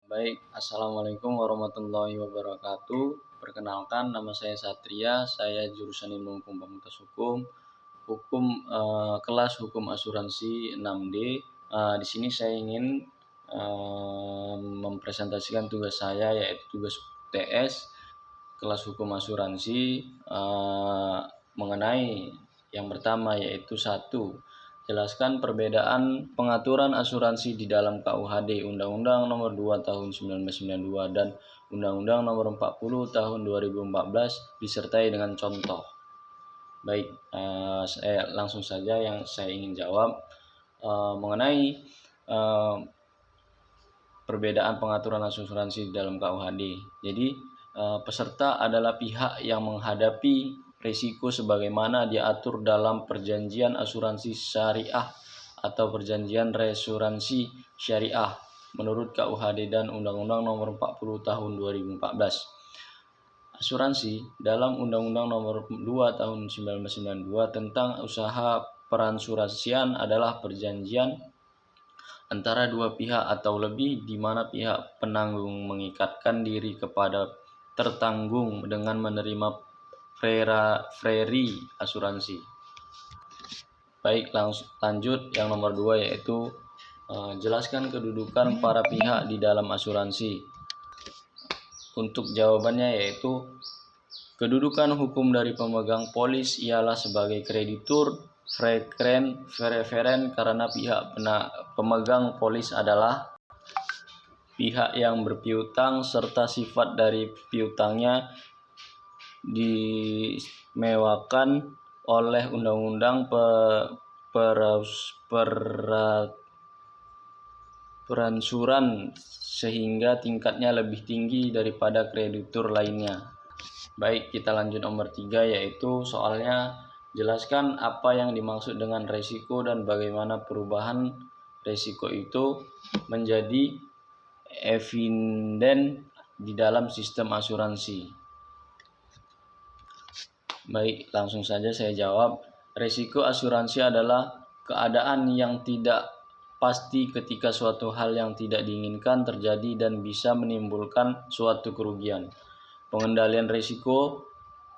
Baik, Assalamualaikum warahmatullahi wabarakatuh. Perkenalkan, nama saya Satria, saya jurusan Ilmu Hukum Fakultas Hukum, kelas Hukum Asuransi 6D. Di sini saya ingin mempresentasikan tugas saya, yaitu tugas UTS kelas Hukum Asuransi, mengenai yang pertama, yaitu 1. Jelaskan perbedaan pengaturan asuransi di dalam KUHD Undang-Undang Nomor 2 Tahun 1992 dan Undang-Undang Nomor 40 Tahun 2014 disertai dengan contoh. Baik, saya langsung saja yang saya ingin jawab mengenai perbedaan pengaturan asuransi di dalam KUHD. Jadi peserta adalah pihak yang menghadapi risiko sebagaimana diatur dalam perjanjian asuransi syariah atau perjanjian reasuransi syariah menurut KUHD dan Undang-Undang Nomor 40 Tahun 2014. Asuransi dalam Undang-Undang Nomor 2 Tahun 1992 tentang usaha peransuransian adalah perjanjian antara dua pihak atau lebih di mana pihak penanggung mengikatkan diri kepada tertanggung dengan menerima preri asuransi. Baik, lanjut yang nomor 2, yaitu jelaskan kedudukan para pihak di dalam asuransi. Untuk jawabannya yaitu kedudukan hukum dari pemegang polis ialah sebagai kreditur preferen karena pihak pemegang polis adalah pihak yang berpiutang serta sifat dari piutangnya diistimewakan oleh Undang-Undang peransuran sehingga tingkatnya lebih tinggi daripada kreditur lainnya. Baik, kita lanjut nomor 3, yaitu soalnya jelaskan apa yang dimaksud dengan resiko dan bagaimana perubahan resiko itu menjadi eviden di dalam sistem asuransi. Baik, langsung saja saya jawab. Resiko asuransi adalah keadaan yang tidak pasti ketika suatu hal yang tidak diinginkan terjadi dan bisa menimbulkan suatu kerugian. Pengendalian risiko: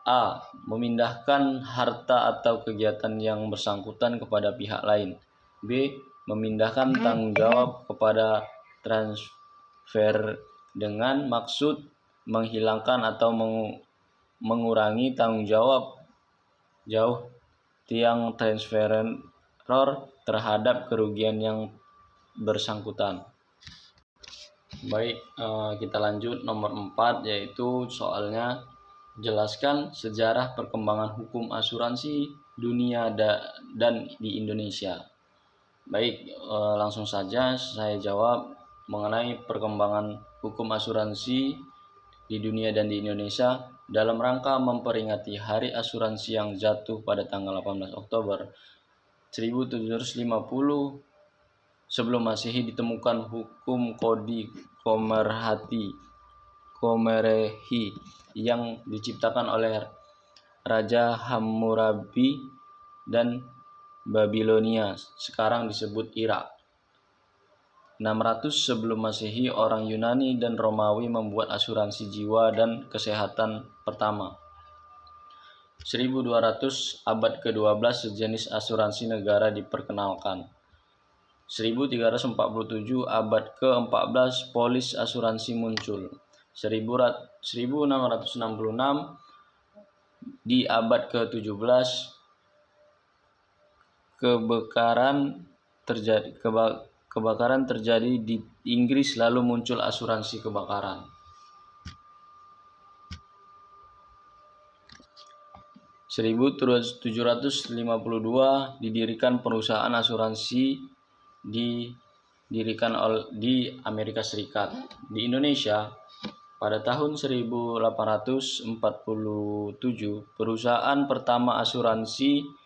A. Memindahkan harta atau kegiatan yang bersangkutan kepada pihak lain. B. Memindahkan tanggung jawab kepada transfer dengan maksud menghilangkan atau mengurangi tanggung jawab tiang transferor terhadap kerugian yang bersangkutan. Baik, kita lanjut nomor 4, yaitu soalnya jelaskan sejarah perkembangan hukum asuransi dunia dan di Indonesia. Baik, langsung saja saya jawab mengenai perkembangan hukum asuransi di dunia dan di Indonesia dalam rangka memperingati Hari Asuransi yang jatuh pada tanggal 18 Oktober 1750 sebelum Masehi ditemukan hukum Kodi Komerehi yang diciptakan oleh Raja Hammurabi dan Babilonia, sekarang disebut Irak. 600 sebelum Masehi, orang Yunani dan Romawi membuat asuransi jiwa dan kesehatan pertama. 1200 abad ke-12 sejenis asuransi negara diperkenalkan. 1347 abad ke-14 polis asuransi muncul. 1666 di abad ke-17 kebakaran terjadi di Inggris, lalu muncul asuransi kebakaran. 1752 didirikan perusahaan asuransi di Amerika Serikat. Di Indonesia pada tahun 1847 perusahaan pertama asuransi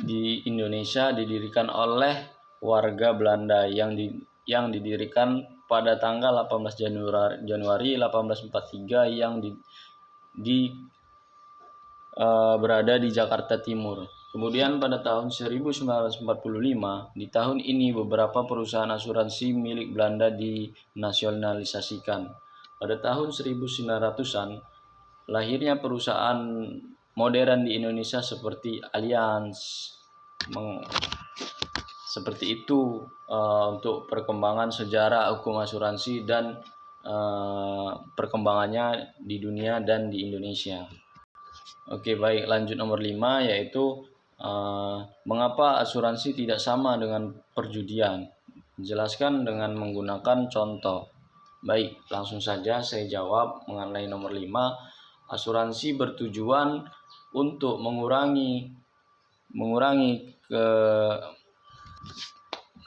di Indonesia didirikan oleh warga Belanda yang didirikan pada tanggal 18 Januari 1843 yang berada di Jakarta Timur. Kemudian pada tahun 1945, di tahun ini beberapa perusahaan asuransi milik Belanda dinasionalisasikan. Pada tahun 1900-an, lahirnya perusahaan modern di Indonesia seperti Allianz. Seperti itu untuk perkembangan sejarah hukum asuransi dan perkembangannya di dunia dan di Indonesia. Oke, baik, lanjut nomor 5, yaitu mengapa asuransi tidak sama dengan perjudian? Jelaskan dengan menggunakan contoh. Baik, langsung saja saya jawab mengenai nomor 5. Asuransi bertujuan untuk mengurangi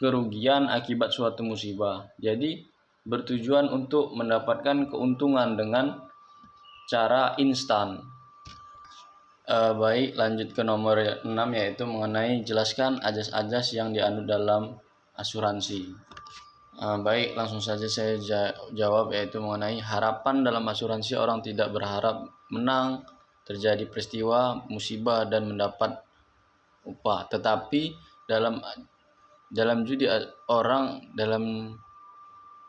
kerugian akibat suatu musibah. Jadi bertujuan untuk mendapatkan keuntungan dengan cara instan. Baik, lanjut ke nomor 6, yaitu mengenai jelaskan ajas-ajas yang dianut dalam asuransi. Baik, langsung saja saya jawab, yaitu mengenai harapan dalam asuransi. Orang tidak berharap menang, terjadi peristiwa musibah dan mendapat upah, tetapi dalam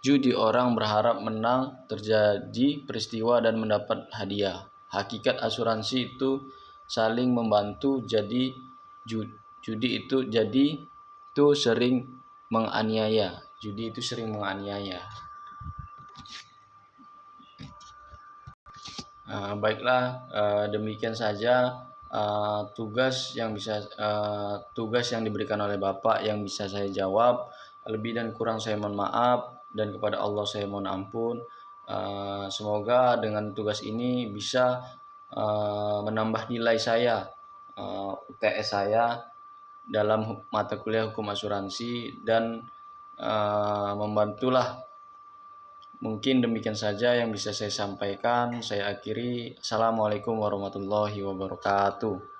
judi orang berharap menang, terjadi peristiwa dan mendapat hadiah. Hakikat asuransi itu saling membantu. Jadi judi itu sering menganiaya. Baiklah, demikian saja tugas yang diberikan oleh Bapak yang bisa saya jawab. Lebih dan kurang saya mohon maaf, dan kepada Allah saya mohon ampun. Semoga dengan tugas ini bisa menambah nilai saya, UTS saya dalam mata kuliah hukum asuransi, dan membantulah. Mungkin demikian saja yang bisa saya sampaikan. Saya akhiri. Assalamualaikum warahmatullahi wabarakatuh.